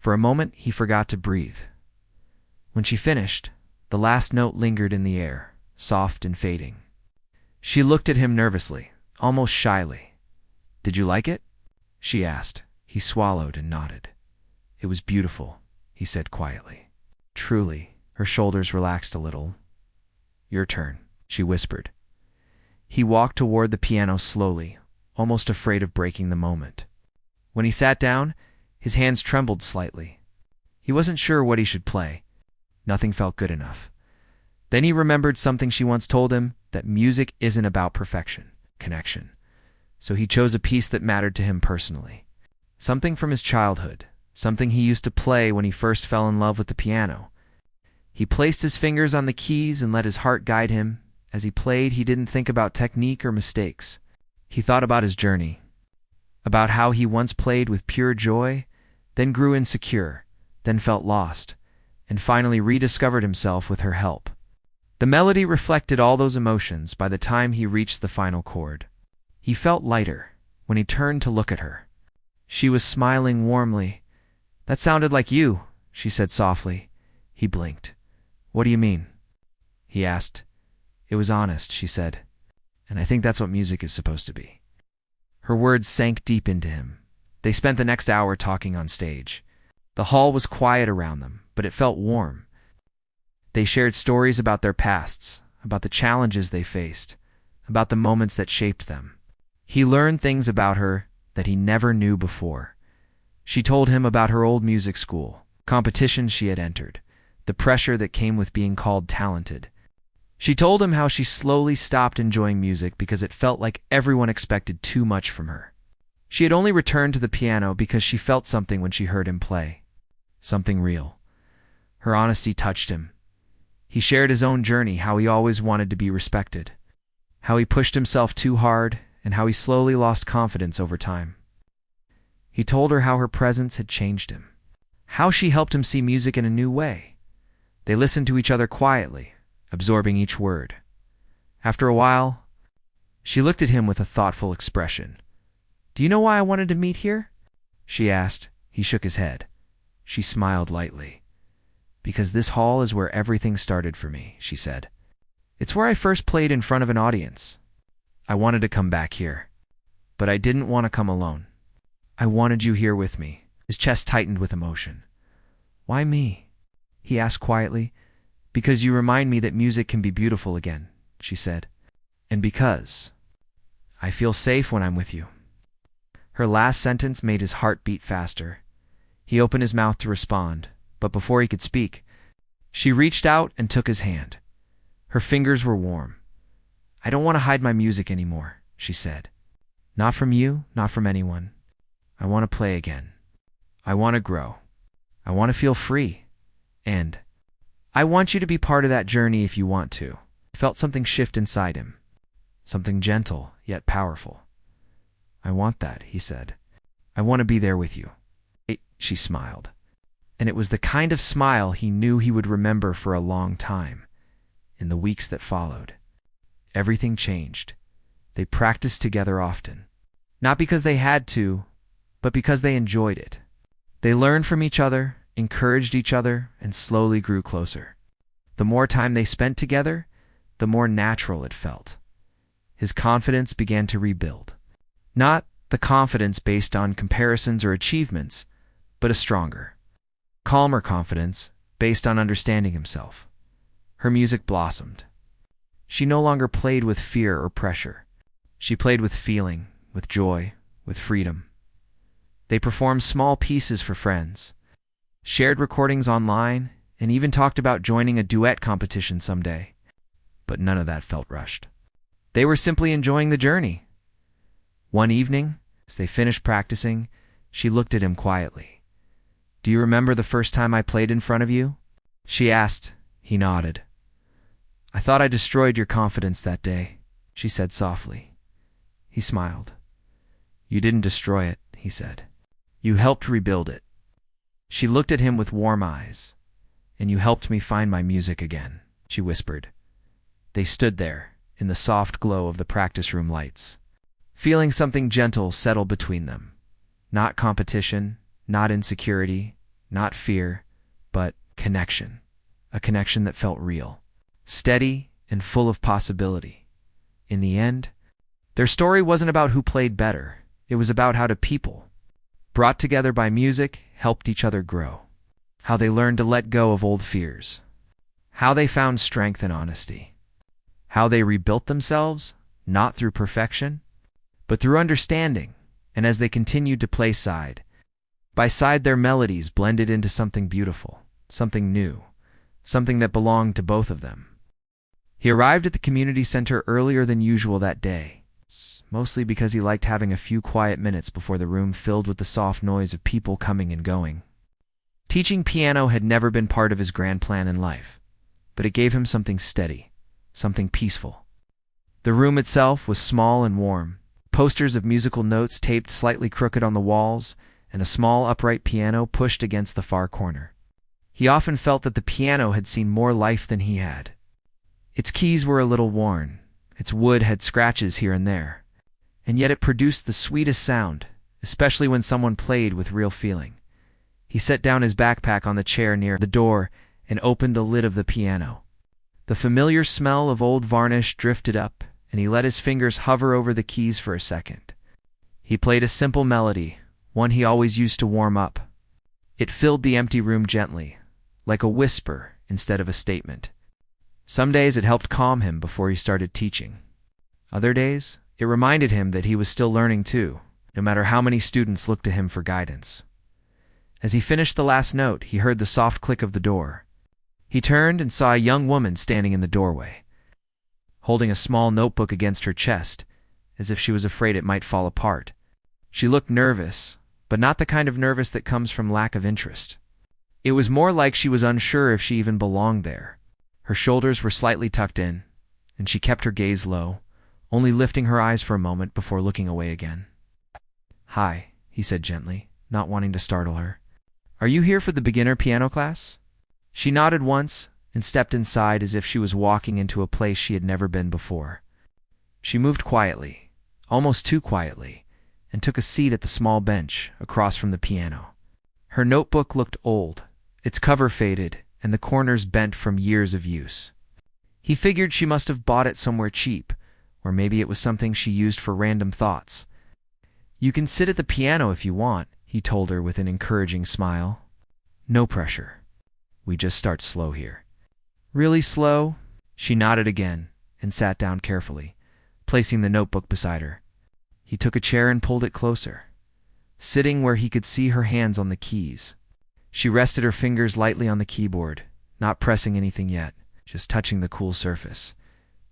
For a moment, he forgot to breathe. When she finished, the last note lingered in the air, soft and fading. She looked at him nervously, almost shyly. "Did you like it?" she asked. He swallowed and nodded. "It was beautiful," he said quietly. "Truly." Her shoulders relaxed a little. "Your turn," she whispered. He walked toward the piano slowly, almost afraid of breaking the moment. When he sat down, his hands trembled slightly. He wasn't sure what he should play. Nothing felt good enough. Then he remembered something she once told him, that music isn't about perfection, connection. So he chose a piece that mattered to him personally. Something from his childhood, something he used to play when he first fell in love with the piano. He placed his fingers on the keys and let his heart guide him. As he played, he didn't think about technique or mistakes. He thought about his journey, about how he once played with pure joy, then grew insecure, then felt lost, and finally rediscovered himself with her help. The melody reflected all those emotions by the time he reached the final chord. He felt lighter when he turned to look at her. She was smiling warmly. "That sounded like you," she said softly. He blinked. "What do you mean?" he asked. "It was honest," she said. "And I think that's what music is supposed to be." Her words sank deep into him. They spent the next hour talking on stage. The hall was quiet around them, but it felt warm. They shared stories about their pasts, about the challenges they faced, about the moments that shaped them. He learned things about her that he never knew before. She told him about her old music school, competitions she had entered, the pressure that came with being called talented. She told him how she slowly stopped enjoying music because it felt like everyone expected too much from her. She had only returned to the piano because she felt something when she heard him play. Something real. Her honesty touched him. He shared his own journey, how he always wanted to be respected, how he pushed himself too hard, and how he slowly lost confidence over time. He told her how her presence had changed him, how she helped him see music in a new way. They listened to each other quietly, absorbing each word. After a while, she looked at him with a thoughtful expression. "Do you know why I wanted to meet here?" she asked. He shook his head. She smiled lightly. "Because this hall is where everything started for me," she said. "It's where I first played in front of an audience. I wanted to come back here, but I didn't want to come alone. I wanted you here with me." His chest tightened with emotion. "Why me?" he asked quietly. "Because you remind me that music can be beautiful again," she said. "And because I feel safe when I'm with you." Her last sentence made his heart beat faster. He opened his mouth to respond, but before he could speak, she reached out and took his hand. Her fingers were warm. "I don't want to hide my music anymore," she said. "Not from you, not from anyone. I want to play again. I want to grow. I want to feel free. And I want you to be part of that journey if you want to." He felt something shift inside him, something gentle yet powerful. "I want that," he said. "I want to be there with you." She smiled. And it was the kind of smile he knew he would remember for a long time. In the weeks that followed, everything changed. They practiced together often. Not because they had to, but because they enjoyed it. They learned from each other, encouraged each other, and slowly grew closer. The more time they spent together, the more natural it felt. His confidence began to rebuild. Not the confidence based on comparisons or achievements, but a stronger, calmer confidence based on understanding himself. Her music blossomed. She no longer played with fear or pressure. She played with feeling, with joy, with freedom. They performed small pieces for friends, shared recordings online, and even talked about joining a duet competition someday. But none of that felt rushed. They were simply enjoying the journey. One evening, as they finished practicing, she looked at him quietly. "Do you remember the first time I played in front of you?" she asked. He nodded. "I thought I destroyed your confidence that day," she said softly. He smiled. "You didn't destroy it," he said. "You helped rebuild it." She looked at him with warm eyes. "And you helped me find my music again," she whispered. They stood there, in the soft glow of the practice room lights, feeling something gentle settle between them. Not competition, not insecurity, not fear, but connection. A connection that felt real, steady, and full of possibility. In the end, their story wasn't about who played better. It was about how two people, brought together by music, helped each other grow. How they learned to let go of old fears. How they found strength in honesty. How they rebuilt themselves, not through perfection, but through understanding. And as they continued to play side by side, their melodies blended into something beautiful, something new, something that belonged to both of them. He arrived at the community center earlier than usual that day, mostly because he liked having a few quiet minutes before the room filled with the soft noise of people coming and going. Teaching piano had never been part of his grand plan in life, but it gave him something steady, something peaceful. The room itself was small and warm, posters of musical notes taped slightly crooked on the walls, and a small upright piano pushed against the far corner. He often felt that the piano had seen more life than he had. Its keys were a little worn, its wood had scratches here and there, and yet it produced the sweetest sound, especially when someone played with real feeling. He set down his backpack on the chair near the door and opened the lid of the piano. The familiar smell of old varnish drifted up, and he let his fingers hover over the keys for a second. He played a simple melody, one he always used to warm up. It filled the empty room gently, like a whisper instead of a statement. Some days it helped calm him before he started teaching. Other days, it reminded him that he was still learning too, no matter how many students looked to him for guidance. As he finished the last note, he heard the soft click of the door. He turned and saw a young woman standing in the doorway, holding a small notebook against her chest, as if she was afraid it might fall apart. She looked nervous, but not the kind of nervous that comes from lack of interest. It was more like she was unsure if she even belonged there. Her shoulders were slightly tucked in, and she kept her gaze low, only lifting her eyes for a moment before looking away again. "Hi," he said gently, not wanting to startle her. "Are you here for the beginner piano class?" She nodded once and stepped inside as if she was walking into a place she had never been before. She moved quietly, almost too quietly, and took a seat at the small bench across from the piano. Her notebook looked old, its cover faded, and the corners bent from years of use. He figured she must have bought it somewhere cheap, or maybe it was something she used for random thoughts. "You can sit at the piano if you want," he told her with an encouraging smile. "No pressure. We just start slow here." "Really slow?" She nodded again and sat down carefully, placing the notebook beside her. He took a chair and pulled it closer, sitting where he could see her hands on the keys. She rested her fingers lightly on the keyboard, not pressing anything yet, just touching the cool surface.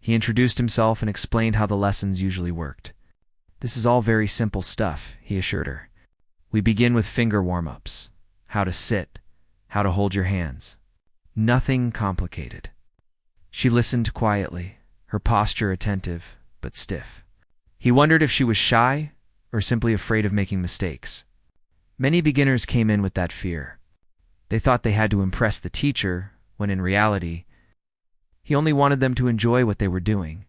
He introduced himself and explained how the lessons usually worked. "This is all very simple stuff," he assured her. "We begin with finger warm-ups, how to sit, how to hold your hands. Nothing complicated." She listened quietly, her posture attentive, but stiff. He wondered if she was shy or simply afraid of making mistakes. Many beginners came in with that fear. They thought they had to impress the teacher, when in reality, he only wanted them to enjoy what they were doing.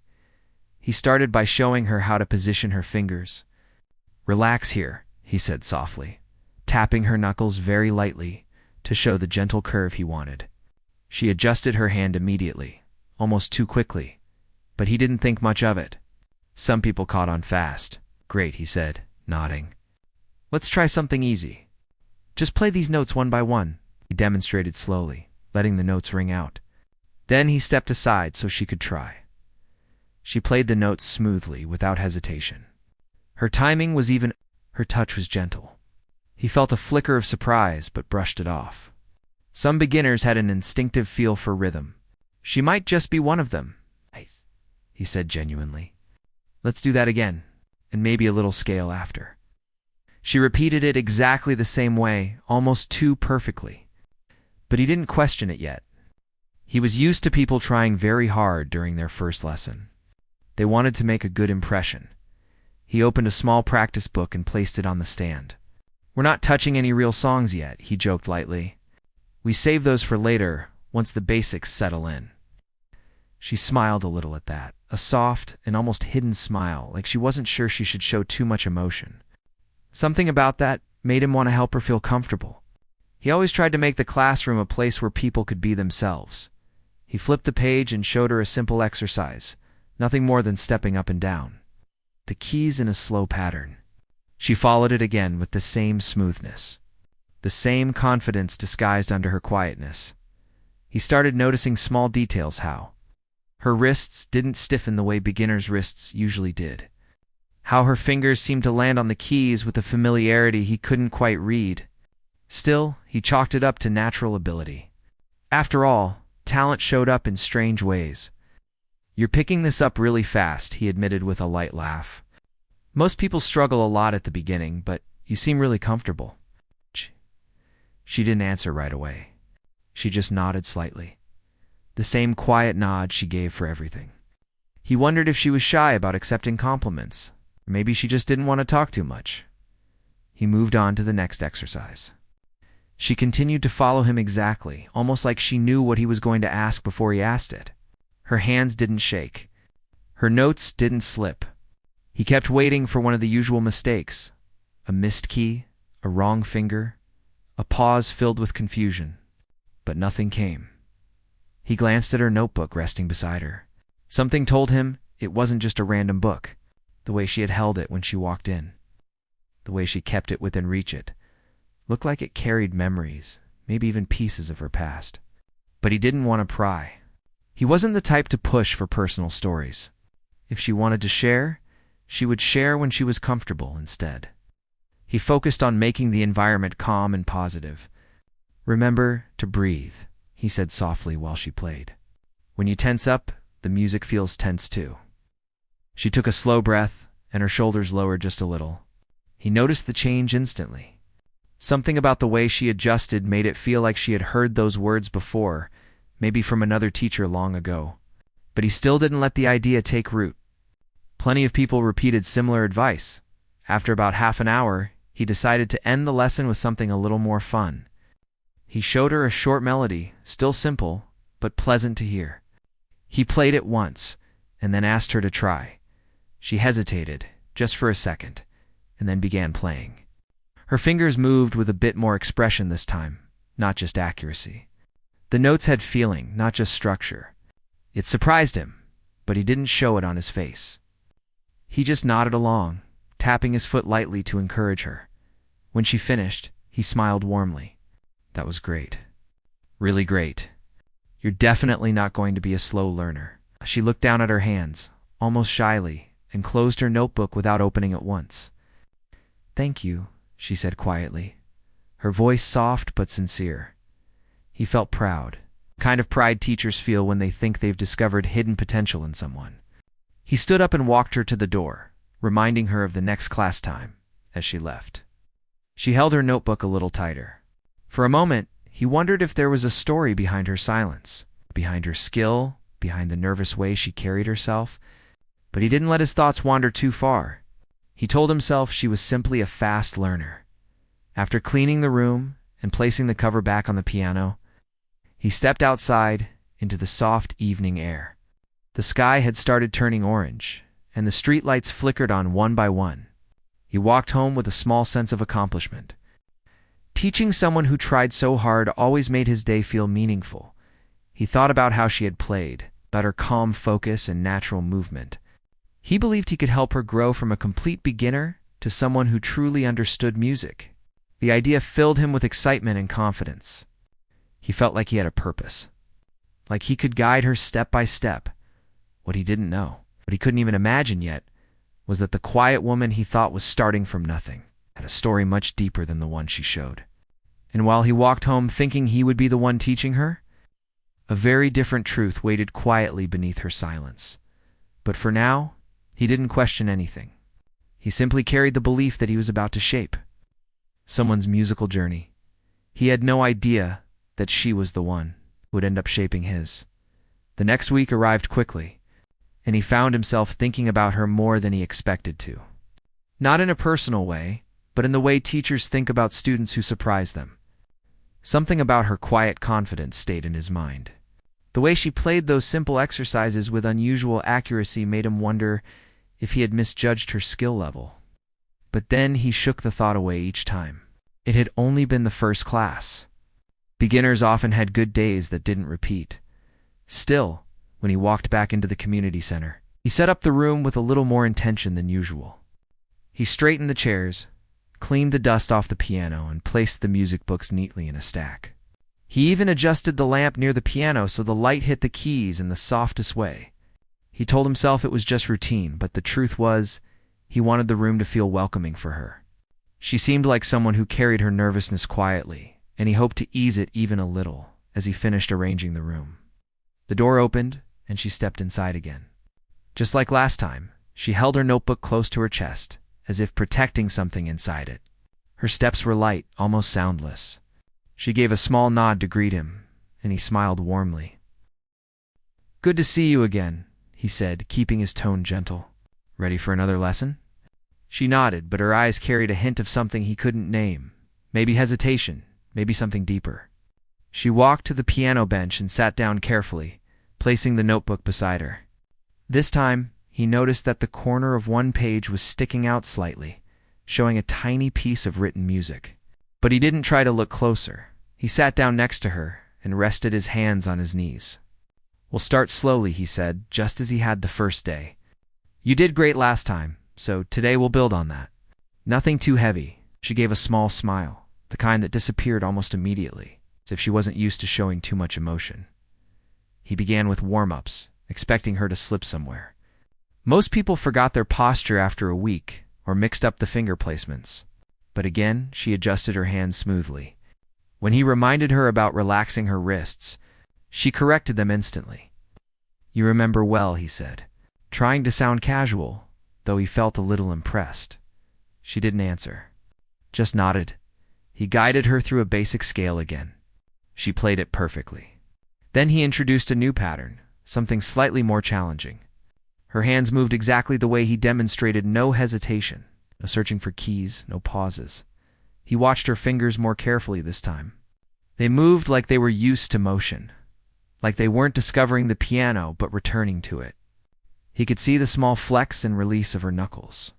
He started by showing her how to position her fingers. "Relax here," he said softly, tapping her knuckles very lightly to show the gentle curve he wanted. She adjusted her hand immediately, almost too quickly, but he didn't think much of it. Some people caught on fast. "Great," he said, nodding. "Let's try something easy. Just play these notes one by one," he demonstrated slowly, letting the notes ring out. Then he stepped aside so she could try. She played the notes smoothly, without hesitation. Her timing was even, her touch was gentle. He felt a flicker of surprise, but brushed it off. Some beginners had an instinctive feel for rhythm. She might just be one of them. "Nice," he said genuinely. "Let's do that again, and maybe a little scale after." She repeated it exactly the same way, almost too perfectly. But he didn't question it yet. He was used to people trying very hard during their first lesson. They wanted to make a good impression. He opened a small practice book and placed it on the stand. "We're not touching any real songs yet," he joked lightly. "We save those for later, once the basics settle in." She smiled a little at that, a soft and almost hidden smile, like she wasn't sure she should show too much emotion. Something about that made him want to help her feel comfortable. He always tried to make the classroom a place where people could be themselves. He flipped the page and showed her a simple exercise, nothing more than stepping up and down. The keys in a slow pattern. She followed it again with the same smoothness, the same confidence disguised under her quietness. He started noticing small details, how her wrists didn't stiffen the way beginners' wrists usually did, how her fingers seemed to land on the keys with a familiarity he couldn't quite read. Still, he chalked it up to natural ability. After all, talent showed up in strange ways. "You're picking this up really fast," he admitted with a light laugh. "Most people struggle a lot at the beginning, but you seem really comfortable." She didn't answer right away. She just nodded slightly. The same quiet nod she gave for everything. He wondered if she was shy about accepting compliments. Maybe she just didn't want to talk too much. He moved on to the next exercise. She continued to follow him exactly, almost like she knew what he was going to ask before he asked it. Her hands didn't shake. Her notes didn't slip. He kept waiting for one of the usual mistakes. A missed key, a wrong finger, a pause filled with confusion. But nothing came. He glanced at her notebook resting beside her. Something told him it wasn't just a random book. The way she had held it when she walked in, the way she kept it within reach, it looked like it carried memories, maybe even pieces of her past. But he didn't want to pry. He wasn't the type to push for personal stories. If she wanted to share, she would share when she was comfortable instead. He focused on making the environment calm and positive. "Remember to breathe," he said softly while she played. "When you tense up, the music feels tense too." She took a slow breath, and her shoulders lowered just a little. He noticed the change instantly. Something about the way she adjusted made it feel like she had heard those words before, maybe from another teacher long ago. But he still didn't let the idea take root. Plenty of people repeated similar advice. After about half an hour, he decided to end the lesson with something a little more fun. He showed her a short melody, still simple, but pleasant to hear. He played it once, and then asked her to try. She hesitated, just for a second, and then began playing. Her fingers moved with a bit more expression this time, not just accuracy. The notes had feeling, not just structure. It surprised him, but he didn't show it on his face. He just nodded along, tapping his foot lightly to encourage her. When she finished, he smiled warmly. "That was great. Really great. You're definitely not going to be a slow learner." She looked down at her hands, almost shyly, and closed her notebook without opening it once. "Thank you," she said quietly, her voice soft but sincere. He felt proud, the kind of pride teachers feel when they think they've discovered hidden potential in someone. He stood up and walked her to the door, reminding her of the next class time, as she left. She held her notebook a little tighter. For a moment, he wondered if there was a story behind her silence, behind her skill, behind the nervous way she carried herself. But he didn't let his thoughts wander too far. He told himself she was simply a fast learner. After cleaning the room and placing the cover back on the piano, he stepped outside into the soft evening air. The sky had started turning orange, and the streetlights flickered on one by one. He walked home with a small sense of accomplishment. Teaching someone who tried so hard always made his day feel meaningful. He thought about how she had played, about her calm focus and natural movement. He believed he could help her grow from a complete beginner to someone who truly understood music. The idea filled him with excitement and confidence. He felt like he had a purpose, like he could guide her step by step. What he didn't know, what he couldn't even imagine yet, was that the quiet woman he thought was starting from nothing had a story much deeper than the one she showed. And while he walked home thinking he would be the one teaching her, a very different truth waited quietly beneath her silence. But for now, he didn't question anything. He simply carried the belief that he was about to shape someone's musical journey. He had no idea that she was the one who would end up shaping his. The next week arrived quickly, and he found himself thinking about her more than he expected to. Not in a personal way, but in the way teachers think about students who surprise them. Something about her quiet confidence stayed in his mind. The way she played those simple exercises with unusual accuracy made him wonder if he had misjudged her skill level. But then he shook the thought away each time. It had only been the first class. Beginners often had good days that didn't repeat. Still, when he walked back into the community center, he set up the room with a little more intention than usual. He straightened the chairs, cleaned the dust off the piano, and placed the music books neatly in a stack. He even adjusted the lamp near the piano so the light hit the keys in the softest way. He told himself it was just routine, but the truth was, he wanted the room to feel welcoming for her. She seemed like someone who carried her nervousness quietly, and he hoped to ease it even a little as he finished arranging the room. The door opened, and she stepped inside again. Just like last time, she held her notebook close to her chest, as if protecting something inside it. Her steps were light, almost soundless. She gave a small nod to greet him, and he smiled warmly. "Good to see you again," he said, keeping his tone gentle. "Ready for another lesson?" She nodded, but her eyes carried a hint of something he couldn't name. Maybe hesitation, maybe something deeper. She walked to the piano bench and sat down carefully, placing the notebook beside her. This time, he noticed that the corner of one page was sticking out slightly, showing a tiny piece of written music. But he didn't try to look closer. He sat down next to her and rested his hands on his knees. "We'll start slowly," he said, just as he had the first day. "You did great last time, so today we'll build on that. Nothing too heavy." She gave a small smile, the kind that disappeared almost immediately, as if she wasn't used to showing too much emotion. He began with warm-ups, expecting her to slip somewhere. Most people forgot their posture after a week or mixed up the finger placements. But again, she adjusted her hands smoothly. When he reminded her about relaxing her wrists, she corrected them instantly. "You remember well," he said, trying to sound casual, though he felt a little impressed. She didn't answer, just nodded. He guided her through a basic scale again. She played it perfectly. Then he introduced a new pattern, something slightly more challenging. Her hands moved exactly the way he demonstrated, no hesitation. No searching for keys, no pauses. He watched her fingers more carefully this time. They moved like they were used to motion, like they weren't discovering the piano but returning to it. He could see the small flex and release of her knuckles,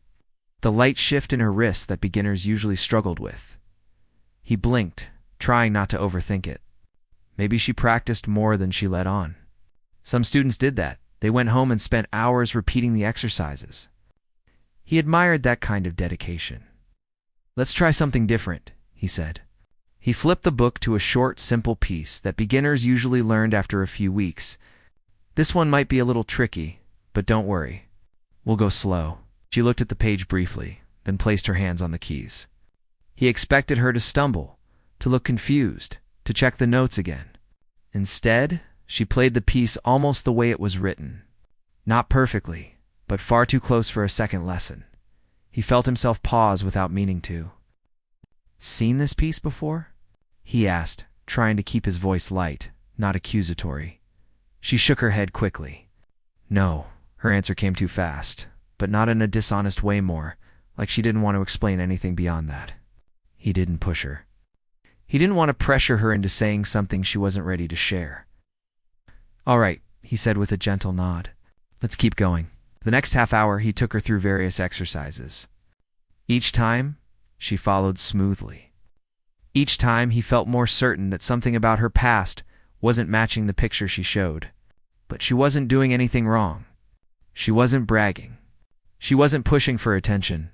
the light shift in her wrists that beginners usually struggled with. He blinked, trying not to overthink it. Maybe she practiced more than she let on. Some students did that. They went home and spent hours repeating the exercises. He admired that kind of dedication. "Let's try something different," he said. He flipped the book to a short, simple piece that beginners usually learned after a few weeks. "This one might be a little tricky, but don't worry. We'll go slow." She looked at the page briefly, then placed her hands on the keys. He expected her to stumble, to look confused, to check the notes again. Instead, she played the piece almost the way it was written. Not perfectly, but far too close for a second lesson. He felt himself pause without meaning to. "Seen this piece before?" he asked, trying to keep his voice light, not accusatory. She shook her head quickly. No, her answer came too fast, but not in a dishonest way, more like she didn't want to explain anything beyond that. He didn't push her. He didn't want to pressure her into saying something she wasn't ready to share. "All right," he said with a gentle nod. "Let's keep going." The next half hour, he took her through various exercises. Each time, she followed smoothly. Each time, he felt more certain that something about her past wasn't matching the picture she showed. But she wasn't doing anything wrong. She wasn't bragging. She wasn't pushing for attention.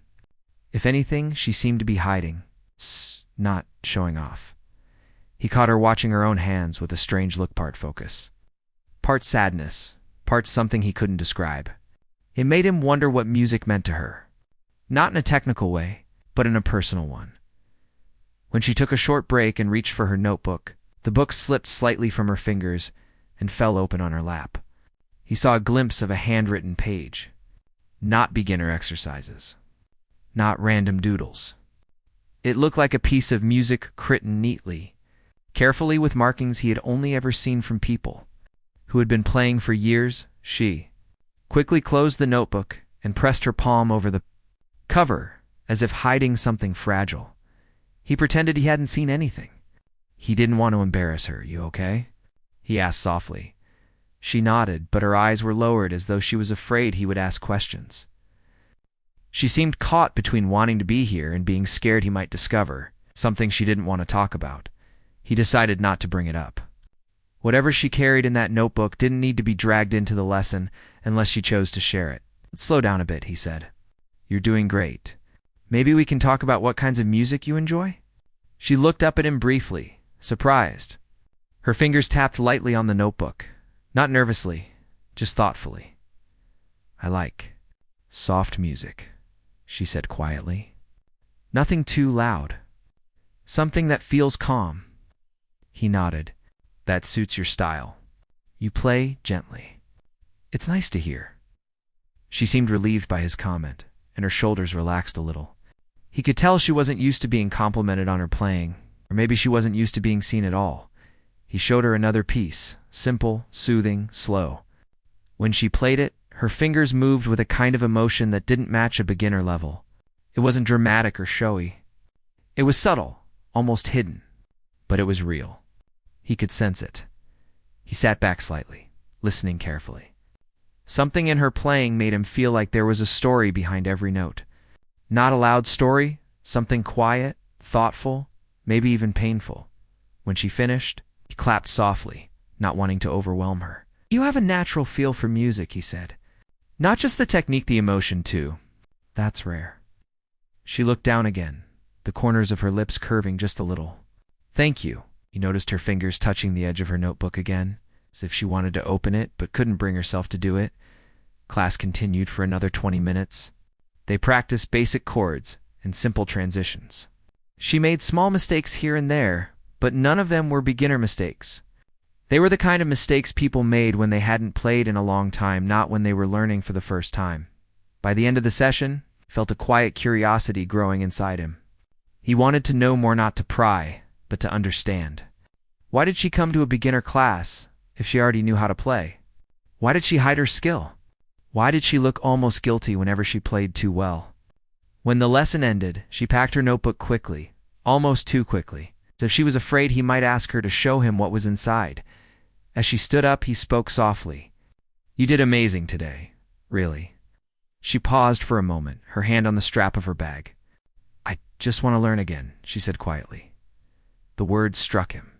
If anything, she seemed to be hiding, not showing off. He caught her watching her own hands with a strange look, part focus, part sadness, part something he couldn't describe. It made him wonder what music meant to her. Not in a technical way, but in a personal one. When she took a short break and reached for her notebook, the book slipped slightly from her fingers and fell open on her lap. He saw a glimpse of a handwritten page. Not beginner exercises. Not random doodles. It looked like a piece of music written neatly, carefully with markings he had only ever seen from people who had been playing for years. She quickly closed the notebook and pressed her palm over the cover, as if hiding something fragile. He pretended he hadn't seen anything. He didn't want to embarrass her. "You okay?" he asked softly. She nodded, but her eyes were lowered as though she was afraid he would ask questions. She seemed caught between wanting to be here and being scared he might discover something she didn't want to talk about. He decided not to bring it up. Whatever she carried in that notebook didn't need to be dragged into the lesson unless she chose to share it. Let's slow down a bit, he said. You're doing great. Maybe we can talk about what kinds of music you enjoy? She looked up at him briefly, surprised. Her fingers tapped lightly on the notebook, not nervously, just thoughtfully. I like soft music, she said quietly. Nothing too loud. Something that feels calm. He nodded. That suits your style. You play gently. It's nice to hear. She seemed relieved by his comment, and her shoulders relaxed a little. He could tell she wasn't used to being complimented on her playing, or maybe she wasn't used to being seen at all. He showed her another piece, simple, soothing, slow. When she played it, her fingers moved with a kind of emotion that didn't match a beginner level. It wasn't dramatic or showy. It was subtle, almost hidden, but it was real. He could sense it. He sat back slightly, listening carefully. Something in her playing made him feel like there was a story behind every note. Not a loud story, something quiet, thoughtful, maybe even painful. When she finished, he clapped softly, not wanting to overwhelm her. You have a natural feel for music, he said. Not just the technique, the emotion too. That's rare. She looked down again, the corners of her lips curving just a little. Thank you. He noticed her fingers touching the edge of her notebook again, as if she wanted to open it but couldn't bring herself to do it. Class continued for another 20 minutes. They practiced basic chords and simple transitions. She made small mistakes here and there, but none of them were beginner mistakes. They were the kind of mistakes people made when they hadn't played in a long time, not when they were learning for the first time. By the end of the session, he felt a quiet curiosity growing inside him. He wanted to know more, not to pry, but to understand. Why did she come to a beginner class if she already knew how to play? Why did she hide her skill? Why did she look almost guilty whenever she played too well? When the lesson ended, she packed her notebook quickly, almost too quickly, as if she was afraid he might ask her to show him what was inside. As she stood up, he spoke softly. You did amazing today, really. She paused for a moment, her hand on the strap of her bag. I just want to learn again, she said quietly. The words struck him.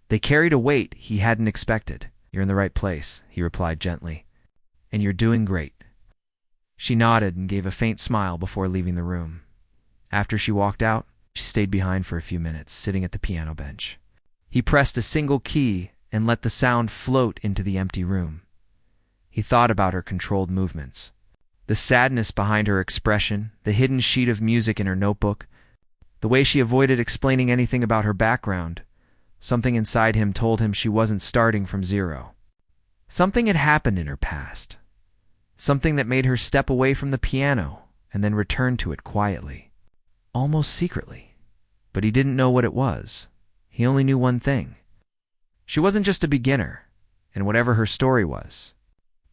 They carried a weight he hadn't expected. You're in the right place, he replied gently. And you're doing great. She nodded and gave a faint smile before leaving the room. After she walked out, she stayed behind for a few minutes, sitting at the piano bench. He pressed a single key and let the sound float into the empty room. He thought about her controlled movements, the sadness behind her expression, the hidden sheet of music in her notebook, the way she avoided explaining anything about her background. Something inside him told him she wasn't starting from zero. Something had happened in her past. Something that made her step away from the piano and then return to it quietly, almost secretly. But he didn't know what it was. He only knew one thing. She wasn't just a beginner, and whatever her story was,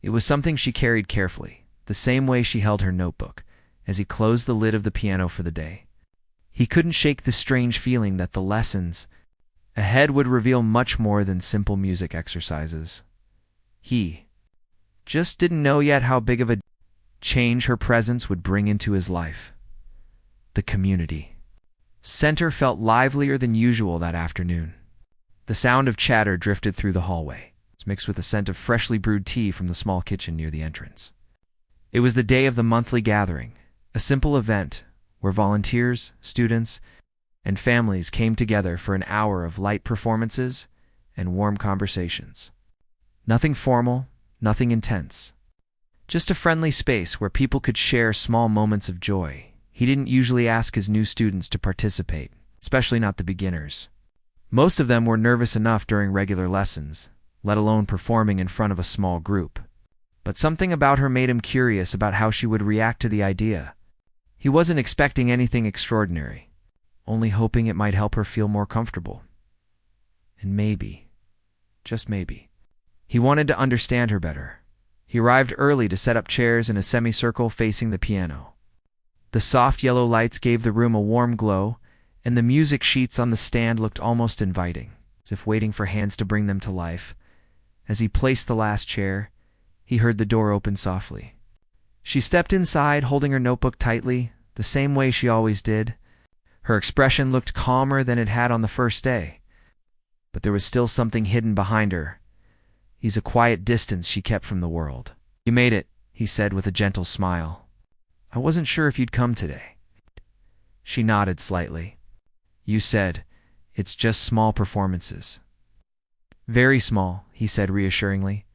it was something she carried carefully, the same way she held her notebook, as he closed the lid of the piano for the day. He couldn't shake the strange feeling that the lessons ahead would reveal much more than simple music exercises. He just didn't know yet how big of a change her presence would bring into his life. The community center felt livelier than usual that afternoon. The sound of chatter drifted through the hallway, mixed with the scent of freshly brewed tea from the small kitchen near the entrance. It was the day of the monthly gathering, a simple event where volunteers, students, and families came together for an hour of light performances and warm conversations. Nothing formal, nothing intense. Just a friendly space where people could share small moments of joy. He didn't usually ask his new students to participate, especially not the beginners. Most of them were nervous enough during regular lessons, let alone performing in front of a small group. But something about her made him curious about how she would react to the idea. He wasn't expecting anything extraordinary, only hoping it might help her feel more comfortable. And maybe, just maybe, he wanted to understand her better. He arrived early to set up chairs in a semicircle facing the piano. The soft yellow lights gave the room a warm glow, and the music sheets on the stand looked almost inviting, as if waiting for hands to bring them to life. As he placed the last chair, he heard the door open softly. She stepped inside, holding her notebook tightly, the same way she always did. Her expression looked calmer than it had on the first day. but there was still something hidden behind her. He's a quiet distance she kept from the world. "You made it," he said with a gentle smile. "I wasn't sure if you'd come today." She nodded slightly. "You said, it's just small performances." "Very small," he said reassuringly.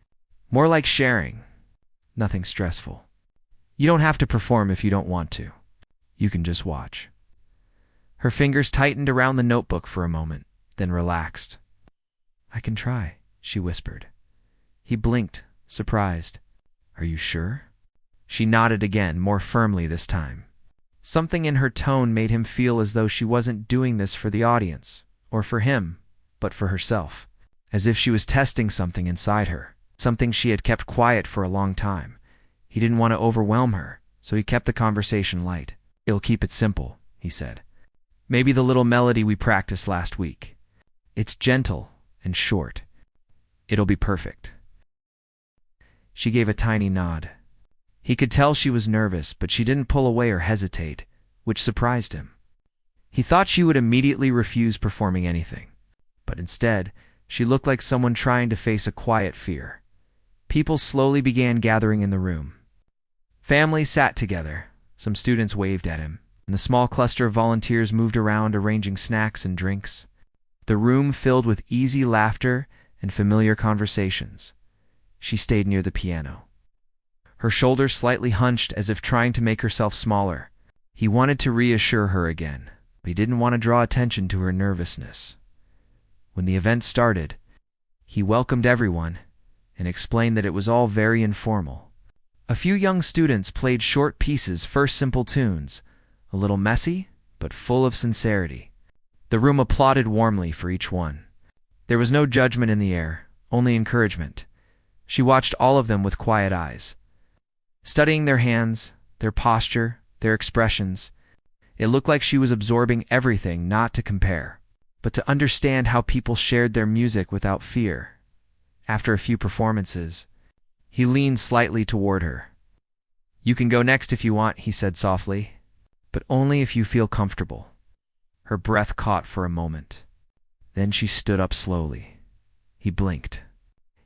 "More like sharing. Nothing stressful. You don't have to perform if you don't want to. You can just watch." Her fingers tightened around the notebook for a moment, then relaxed. "I can try," she whispered. He blinked, surprised. "Are you sure?" She nodded again, more firmly this time. Something in her tone made him feel as though she wasn't doing this for the audience, or for him, but for herself. As if she was testing something inside her, something she had kept quiet for a long time. He didn't want to overwhelm her, so he kept the conversation light. "It'll keep it simple," he said. "Maybe the little melody we practiced last week. It's gentle and short. It'll be perfect." She gave a tiny nod. He could tell she was nervous, but she didn't pull away or hesitate, which surprised him. He thought she would immediately refuse performing anything, but instead, she looked like someone trying to face a quiet fear. People slowly began gathering in the room. Families sat together, some students waved at him, and the small cluster of volunteers moved around arranging snacks and drinks. The room filled with easy laughter and familiar conversations. She stayed near the piano. Her shoulders slightly hunched as if trying to make herself smaller. He wanted to reassure her again, but he didn't want to draw attention to her nervousness. When the event started, he welcomed everyone and explained that it was all very informal. A few young students played short pieces, first simple tunes, a little messy, but full of sincerity. The room applauded warmly for each one. There was no judgment in the air, only encouragement. She watched all of them with quiet eyes, studying their hands, their posture, their expressions. It looked like she was absorbing everything, not to compare, but to understand how people shared their music without fear. After a few performances, he leaned slightly toward her. "You can go next if you want," he said softly, "but only if you feel comfortable." Her breath caught for a moment. Then she stood up slowly. He blinked.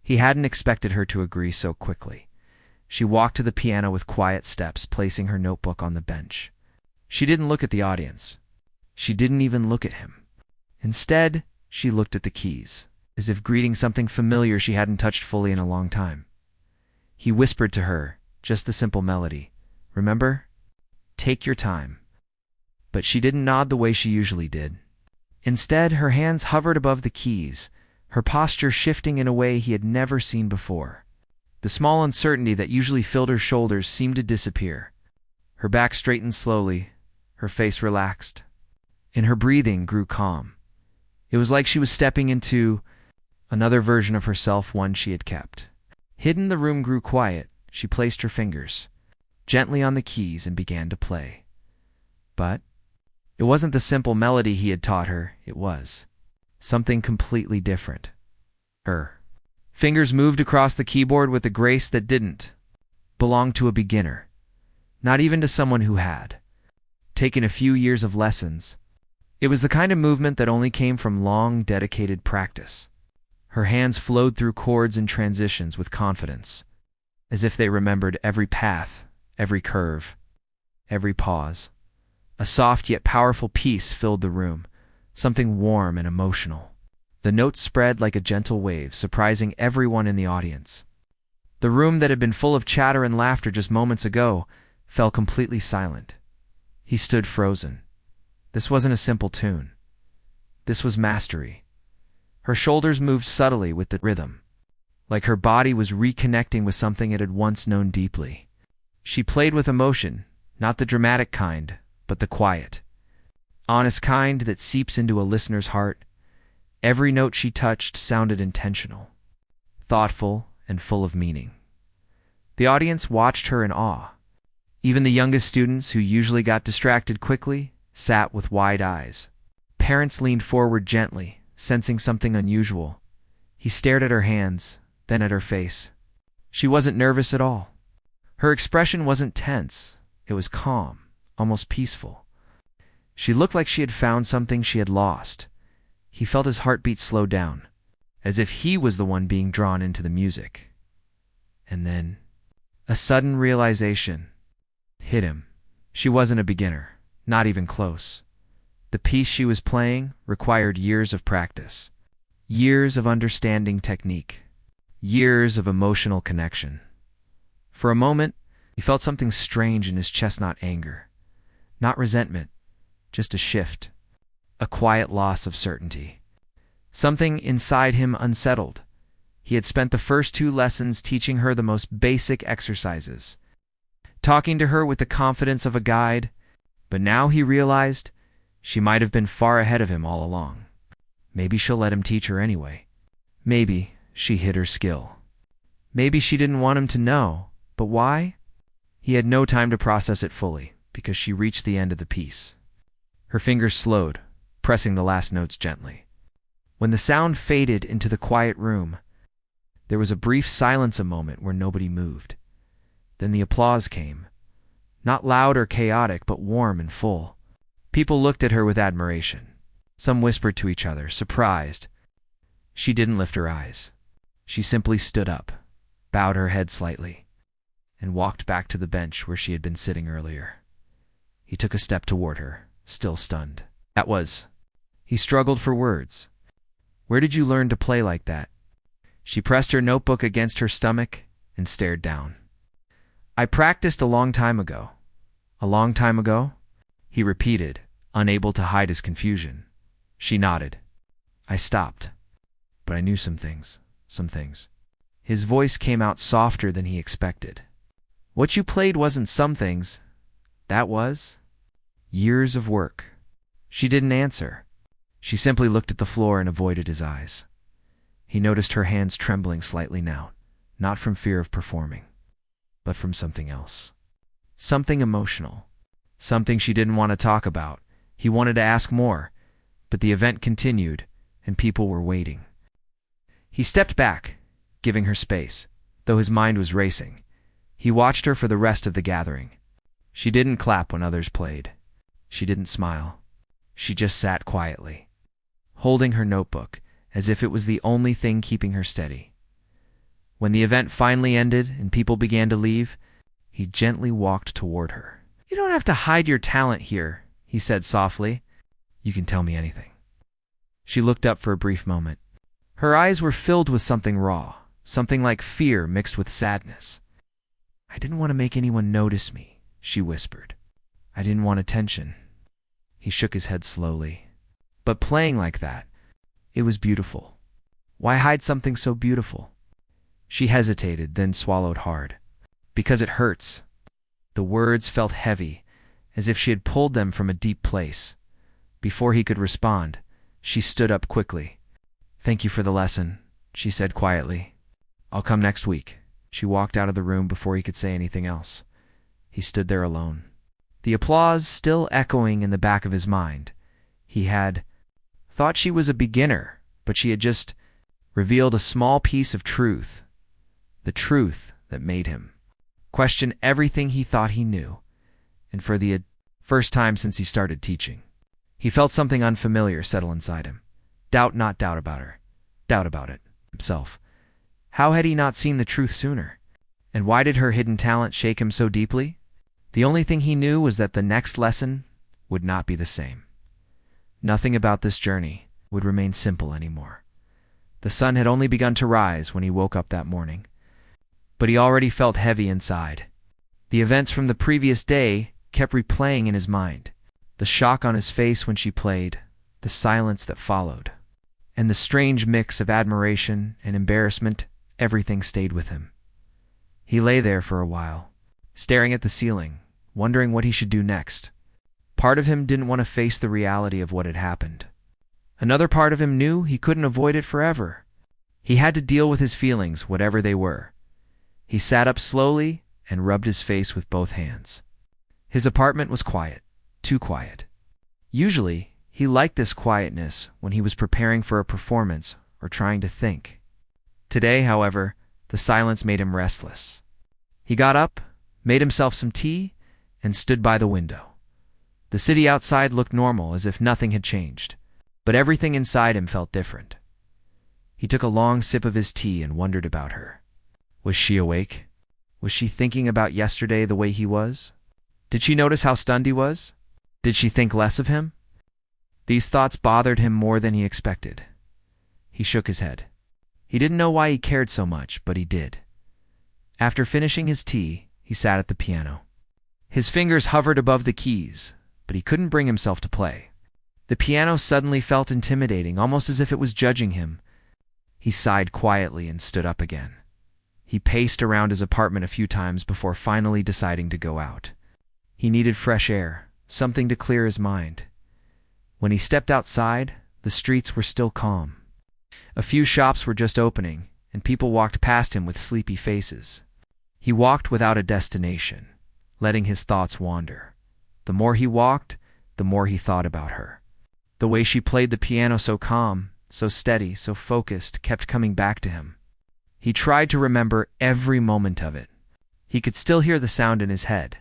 He hadn't expected her to agree so quickly. She walked to the piano with quiet steps, placing her notebook on the bench. She didn't look at the audience. She didn't even look at him. Instead, she looked at the keys, as if greeting something familiar she hadn't touched fully in a long time. He whispered to her, just the simple melody. "Remember? Take your time." But she didn't nod the way she usually did. Instead, her hands hovered above the keys, her posture shifting in a way he had never seen before. The small uncertainty that usually filled her shoulders seemed to disappear. Her back straightened slowly, her face relaxed, and her breathing grew calm. It was like she was stepping into another version of herself, one she had kept. Hidden, the room grew quiet. She placed her fingers gently on the keys and began to play. But it wasn't the simple melody he had taught her. It was something completely different. Her fingers moved across the keyboard with a grace that didn't belong to a beginner, not even to someone who had taken a few years of lessons. It was the kind of movement that only came from long, dedicated practice. Her hands flowed through chords and transitions with confidence, as if they remembered every path, every curve, every pause. A soft yet powerful peace filled the room, something warm and emotional. The notes spread like a gentle wave, surprising everyone in the audience. The room that had been full of chatter and laughter just moments ago fell completely silent. He stood frozen. This wasn't a simple tune. This was mastery. Her shoulders moved subtly with the rhythm, like her body was reconnecting with something it had once known deeply. She played with emotion, not the dramatic kind, but the quiet, honest kind that seeps into a listener's heart. Every note she touched sounded intentional, thoughtful, and full of meaning. The audience watched her in awe. Even the youngest students, who usually got distracted quickly, sat with wide eyes. Parents leaned forward gently, sensing something unusual. He stared at her hands, then at her face. She wasn't nervous at all. Her expression wasn't tense. It was calm, almost peaceful. She looked like she had found something she had lost, He felt his heartbeat slow down, as if he was the one being drawn into the music. And then, a sudden realization hit him. She wasn't a beginner, not even close. The piece she was playing required years of practice, years of understanding technique, years of emotional connection. For a moment, he felt something strange in his chest, not anger, not resentment, just a shift, a quiet loss of certainty. Something inside him unsettled. He had spent the first 2 lessons teaching her the most basic exercises, talking to her with the confidence of a guide, but now he realized she might have been far ahead of him all along. Maybe she'll let him teach her anyway. Maybe she hid her skill. Maybe she didn't want him to know, but why? He had no time to process it fully, because she reached the end of the piece. Her fingers slowed, pressing the last notes gently. When the sound faded into the quiet room, there was a brief silence, a moment where nobody moved. Then the applause came. Not loud or chaotic, but warm and full. People looked at her with admiration. Some whispered to each other, surprised. She didn't lift her eyes. She simply stood up, bowed her head slightly, and walked back to the bench where she had been sitting earlier. He took a step toward her, still stunned. That was. He struggled for words. Where did you learn to play like that? She pressed her notebook against her stomach and stared down. I practiced a long time ago. A long time ago? He repeated, unable to hide his confusion. She nodded. I stopped, but I knew some things. His voice came out softer than he expected. What you played wasn't some things. That was years of work. She didn't answer. She simply looked at the floor and avoided his eyes. He noticed her hands trembling slightly now, not from fear of performing, but from something else. Something emotional. Something she didn't want to talk about. He wanted to ask more, but the event continued, and people were waiting. He stepped back, giving her space, though his mind was racing. He watched her for the rest of the gathering. She didn't clap when others played. She didn't smile. She just sat quietly, holding her notebook, as if it was the only thing keeping her steady. When the event finally ended and people began to leave, he gently walked toward her. You don't have to hide your talent here, he said softly. You can tell me anything. She looked up for a brief moment. Her eyes were filled with something raw, something like fear mixed with sadness. I didn't want to make anyone notice me, she whispered. I didn't want attention. He shook his head slowly. But playing like that, it was beautiful. Why hide something so beautiful? She hesitated, then swallowed hard. Because it hurts. The words felt heavy, as if she had pulled them from a deep place. Before he could respond, she stood up quickly. Thank you for the lesson, she said quietly. I'll come next week. She walked out of the room before he could say anything else. He stood there alone. The applause still echoing in the back of his mind. He had thought she was a beginner, but she had just revealed a small piece of truth. The truth that made him question everything he thought he knew, and for the first time since he started teaching. He felt something unfamiliar settle inside him. Doubt, not doubt about her. Doubt about it, himself. How had he not seen the truth sooner? And why did her hidden talent shake him so deeply? The only thing he knew was that the next lesson would not be the same. Nothing about this journey would remain simple anymore. The sun had only begun to rise when he woke up that morning, but he already felt heavy inside. The events from the previous day kept replaying in his mind. The shock on his face when she played, the silence that followed, and the strange mix of admiration and embarrassment, everything stayed with him. He lay there for a while, staring at the ceiling, wondering what he should do next. Part of him didn't want to face the reality of what had happened. Another part of him knew he couldn't avoid it forever. He had to deal with his feelings, whatever they were. He sat up slowly and rubbed his face with both hands. His apartment was quiet, too quiet. Usually, he liked this quietness when he was preparing for a performance or trying to think. Today, however, the silence made him restless. He got up, made himself some tea, and stood by the window. The city outside looked normal, as if nothing had changed. but everything inside him felt different. He took a long sip of his tea and wondered about her. Was she awake? Was she thinking about yesterday the way he was? Did she notice how stunned he was? Did she think less of him? These thoughts bothered him more than he expected. He shook his head. He didn't know why he cared so much, but he did. After finishing his tea, he sat at the piano. His fingers hovered above the keys, but he couldn't bring himself to play. The piano suddenly felt intimidating, almost as if it was judging him. He sighed quietly and stood up again. He paced around his apartment a few times before finally deciding to go out. He needed fresh air, something to clear his mind. When he stepped outside, the streets were still calm. A few shops were just opening, and people walked past him with sleepy faces. He walked without a destination, letting his thoughts wander. The more he walked, the more he thought about her. The way she played the piano so calm, so steady, so focused, kept coming back to him. He tried to remember every moment of it. He could still hear the sound in his head,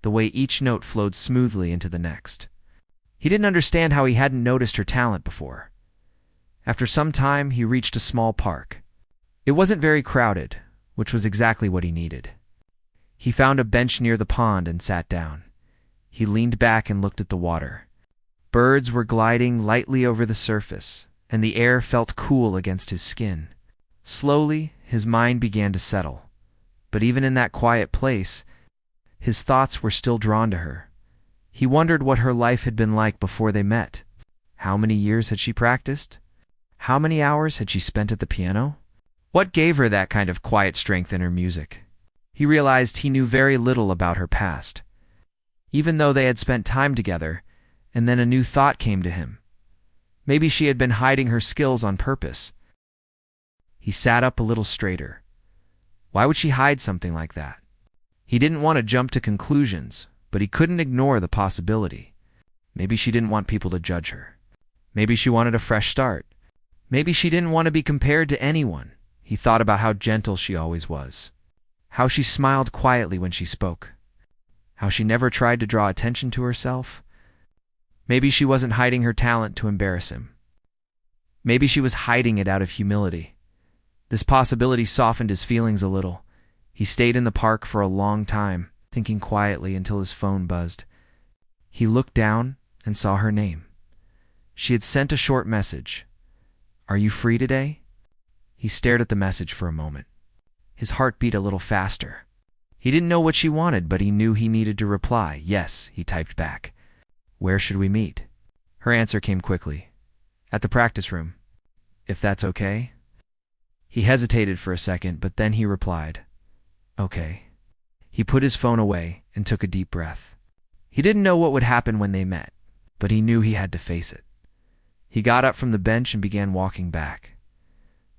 the way each note flowed smoothly into the next. He didn't understand how he hadn't noticed her talent before. After some time, he reached a small park. It wasn't very crowded, which was exactly what he needed. He found a bench near the pond and sat down. He leaned back and looked at the water. Birds were gliding lightly over the surface, and the air felt cool against his skin. Slowly, his mind began to settle. But even in that quiet place, his thoughts were still drawn to her. He wondered what her life had been like before they met. How many years had she practiced? How many hours had she spent at the piano? What gave her that kind of quiet strength in her music? He realized he knew very little about her past. Even though they had spent time together, and then a new thought came to him. Maybe she had been hiding her skills on purpose. He sat up a little straighter. Why would she hide something like that? He didn't want to jump to conclusions, but he couldn't ignore the possibility. Maybe she didn't want people to judge her. Maybe she wanted a fresh start. Maybe she didn't want to be compared to anyone. He thought about how gentle she always was. How she smiled quietly when she spoke. How she never tried to draw attention to herself. Maybe she wasn't hiding her talent to embarrass him. Maybe she was hiding it out of humility. This possibility softened his feelings a little. He stayed in the park for a long time, thinking quietly until his phone buzzed. He looked down and saw her name. She had sent a short message. "Are you free today?" He stared at the message for a moment. His heart beat a little faster. He didn't know what she wanted, but he knew he needed to reply. "Yes," he typed back. "Where should we meet?" Her answer came quickly. "At the practice room. If that's okay?" He hesitated for a second, but then he replied, "Okay." He put his phone away and took a deep breath. He didn't know what would happen when they met, but he knew he had to face it. He got up from the bench and began walking back.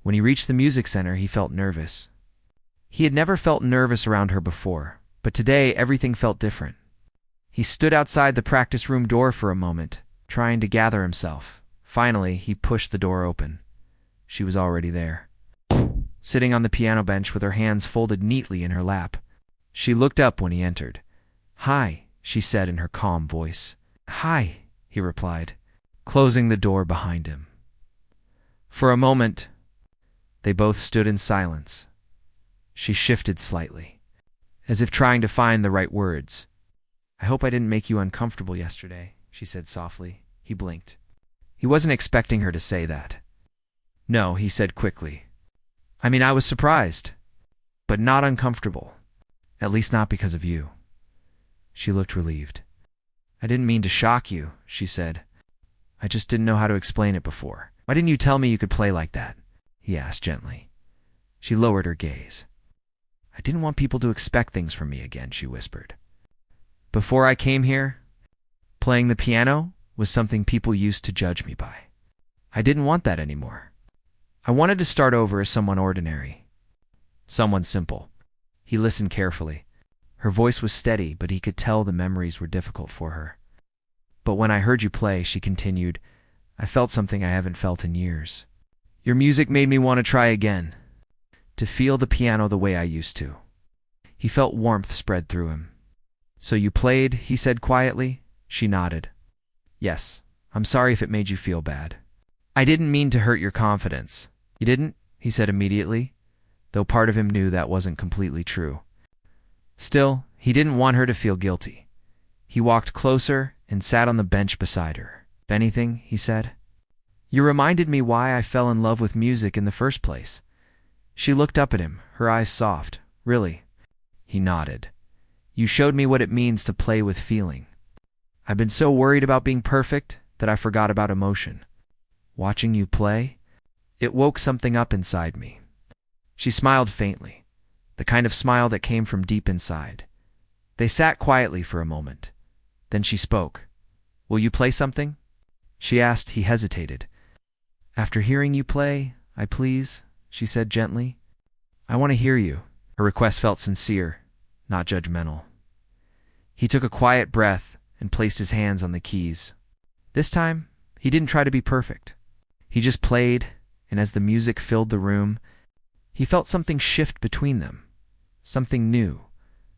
When he reached the music center, he felt nervous. He had never felt nervous around her before, but today everything felt different. He stood outside the practice room door for a moment, trying to gather himself. Finally, he pushed the door open. She was already there, sitting on the piano bench with her hands folded neatly in her lap. She looked up when he entered. "Hi," she said in her calm voice. "Hi," he replied, closing the door behind him. For a moment, they both stood in silence. She shifted slightly, as if trying to find the right words. "I hope I didn't make you uncomfortable yesterday," she said softly. He blinked. He wasn't expecting her to say that. "No," he said quickly. I was surprised, but not uncomfortable. At least not because of you." She looked relieved. "I didn't mean to shock you," she said. "I just didn't know how to explain it before." "Why didn't you tell me you could play like that?" he asked gently. She lowered her gaze. "I didn't want people to expect things from me again," she whispered. "Before I came here, playing the piano was something people used to judge me by. I didn't want that anymore. I wanted to start over as someone ordinary. Someone simple." He listened carefully. Her voice was steady, but he could tell the memories were difficult for her. "But when I heard you play," she continued, "I felt something I haven't felt in years. Your music made me want to try again, to feel the piano the way I used to." He felt warmth spread through him. "So you played," he said quietly. She nodded. "Yes, I'm sorry if it made you feel bad. I didn't mean to hurt your confidence. You didn't? He said immediately, though part of him knew that wasn't completely true. Still, he didn't want her to feel guilty. He walked closer and sat on the bench beside her. If anything, he said, you reminded me why I fell in love with music in the first place. She looked up at him, her eyes soft. Really? He nodded. You showed me what it means to play with feeling. I've been so worried about being perfect that I forgot about emotion. Watching you play, it woke something up inside me. She smiled faintly, the kind of smile that came from deep inside. They sat quietly for a moment. Then she spoke. Will you play something? She asked. He hesitated. After hearing you play, I please, she said gently. I want to hear you. Her request felt sincere, not judgmental. He took a quiet breath and placed his hands on the keys. This time, he didn't try to be perfect. He just played, and as the music filled the room, he felt something shift between them. Something new,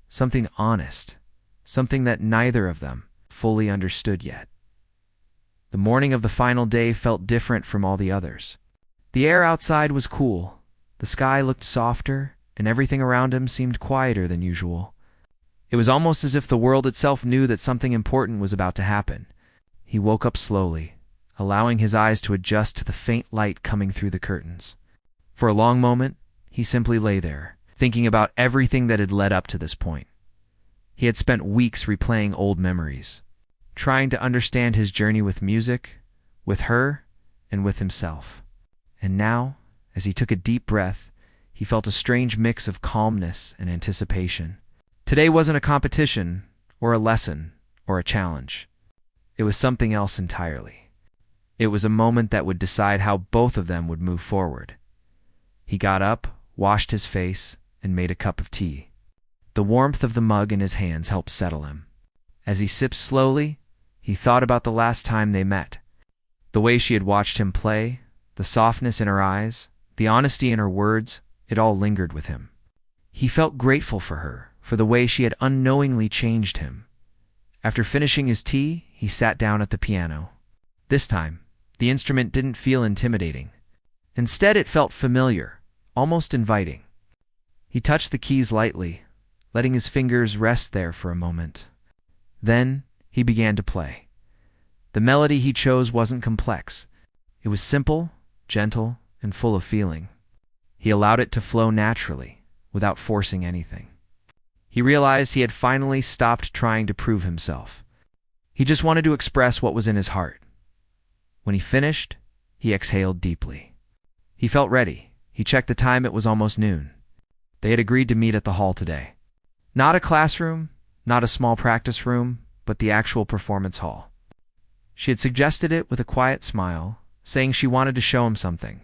something honest, something that neither of them fully understood yet. The morning of the final day felt different from all the others. The air outside was cool, the sky looked softer, and everything around him seemed quieter than usual. It was almost as if the world itself knew that something important was about to happen. He woke up slowly, allowing his eyes to adjust to the faint light coming through the curtains. For a long moment, he simply lay there, thinking about everything that had led up to this point. He had spent weeks replaying old memories, trying to understand his journey with music, with her, and with himself. And now, as he took a deep breath, he felt a strange mix of calmness and anticipation. Today wasn't a competition, or a lesson, or a challenge. It was something else entirely. It was a moment that would decide how both of them would move forward. He got up, washed his face, and made a cup of tea. The warmth of the mug in his hands helped settle him. As he sipped slowly, he thought about the last time they met. The way she had watched him play, the softness in her eyes, the honesty in her words, it all lingered with him. He felt grateful for her, for the way she had unknowingly changed him. After finishing his tea, he sat down at the piano. This time, the instrument didn't feel intimidating. Instead, it felt familiar, almost inviting. He touched the keys lightly, letting his fingers rest there for a moment. Then, he began to play. The melody he chose wasn't complex. It was simple, gentle, and full of feeling. He allowed it to flow naturally, without forcing anything. He realized he had finally stopped trying to prove himself. He just wanted to express what was in his heart. When he finished, he exhaled deeply. He felt ready. He checked the time. It was almost noon. They had agreed to meet at the hall today. Not a classroom, not a small practice room, but the actual performance hall. She had suggested it with a quiet smile, saying she wanted to show him something.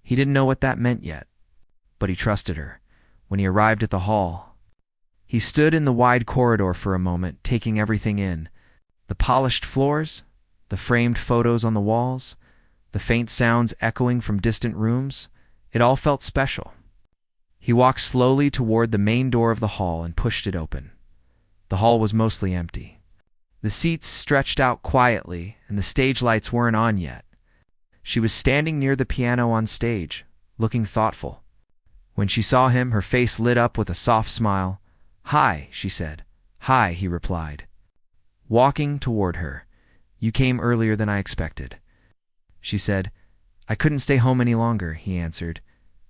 He didn't know what that meant yet, but he trusted her. When he arrived at the hall, he stood in the wide corridor for a moment, taking everything in. The polished floors, the framed photos on the walls, the faint sounds echoing from distant rooms, it all felt special. He walked slowly toward the main door of the hall and pushed it open. The hall was mostly empty. The seats stretched out quietly, and the stage lights weren't on yet. She was standing near the piano on stage, looking thoughtful. When she saw him, her face lit up with a soft smile. "Hi," she said. "Hi," he replied. Walking toward her, "You came earlier than I expected." She said, "I couldn't stay home any longer," he answered.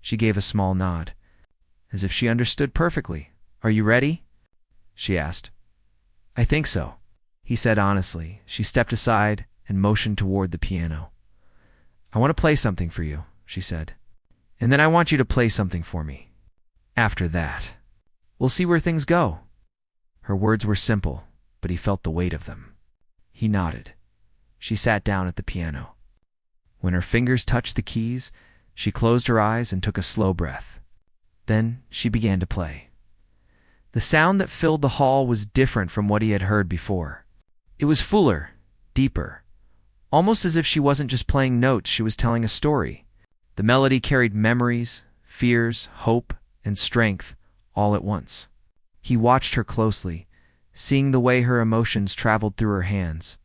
She gave a small nod, as if she understood perfectly. "Are you ready?" she asked. "I think so," he said honestly. She stepped aside and motioned toward the piano. "I want to play something for you," she said. "And then I want you to play something for me. After that, we'll see where things go." Her words were simple, but he felt the weight of them. He nodded. She sat down at the piano. When her fingers touched the keys, she closed her eyes and took a slow breath. Then she began to play. The sound that filled the hall was different from what he had heard before. It was fuller, deeper, almost as if she wasn't just playing notes, she was telling a story. The melody carried memories, fears, hope, and strength all at once. He watched her closely, seeing the way her emotions traveled through her hands.